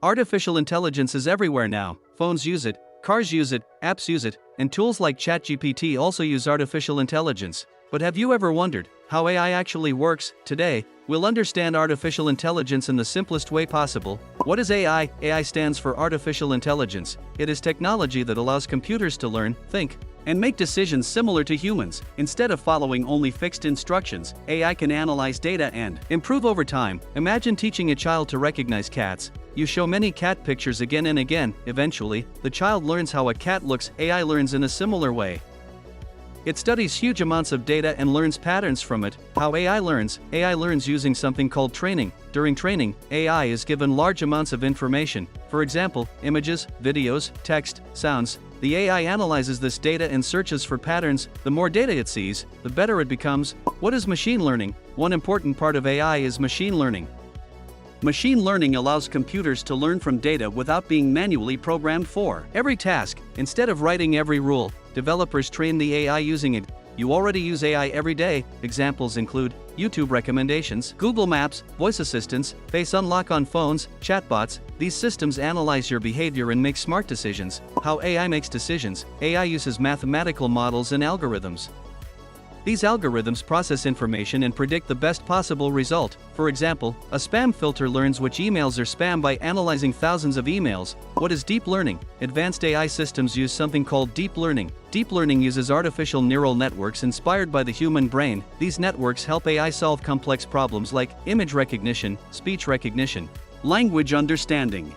Artificial intelligence is everywhere now. Phones use it, cars use it, apps use it, and tools like ChatGPT also use artificial intelligence. But have you ever wondered how AI actually works? Today, we'll understand artificial intelligence in the simplest way possible. What is AI? AI stands for artificial intelligence. It is technology that allows computers to learn, think, and make decisions similar to humans. Instead of following only fixed instructions, AI can analyze data and improve over time. Imagine teaching a child to recognize cats. You show many cat pictures again and again. Eventually, the child learns how a cat looks. AI learns in a similar way. It studies huge amounts of data and learns patterns from it. How AI learns? AI learns using something called training. During training, AI is given large amounts of information. For example, images, videos, text, sounds. The AI analyzes this data and searches for patterns. The more data it sees, the better it becomes. What is machine learning? One important part of AI is machine learning. Machine learning allows computers to learn from data without being manually programmed for every task. Instead of writing every rule, developers train the AI using it. You already use AI every day. Examples include YouTube recommendations, Google Maps, voice assistants, face unlock on phones, chatbots. These systems analyze your behavior and make smart decisions. How AI makes decisions? AI uses mathematical models and algorithms. These algorithms process information and predict the best possible result. For example, a spam filter learns which emails are spam by analyzing thousands of emails. What is deep learning? Advanced AI systems use something called deep learning. Deep learning uses artificial neural networks inspired by the human brain. These networks help AI solve complex problems like image recognition, speech recognition, language understanding.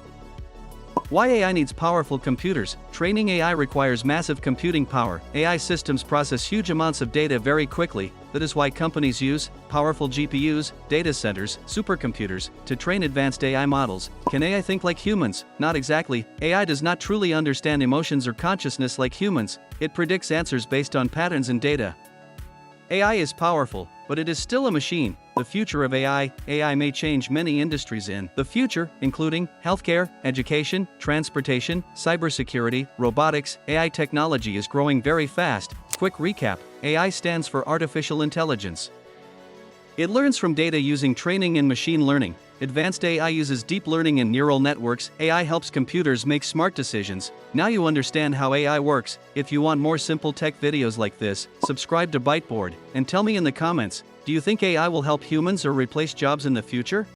Why AI needs powerful computers? Training AI requires massive computing power. AI systems process huge amounts of data very quickly. That is why companies use powerful GPUs, data centers, supercomputers, to train advanced AI models. Can AI think like humans? Not exactly. AI does not truly understand emotions or consciousness like humans. It predicts answers based on patterns and data. AI is powerful, but it is still a machine. The future of AI may change many industries in the future, including healthcare, education, transportation, cybersecurity, robotics. AI technology is growing very fast. Quick recap: AI stands for artificial intelligence. It learns from data using training and machine learning. Advanced AI uses deep learning and neural networks. AI helps computers make smart decisions. Now you understand how AI works. If you want more simple tech videos like this, subscribe to Byte and tell me in the comments, do you think AI will help humans or replace jobs in the future?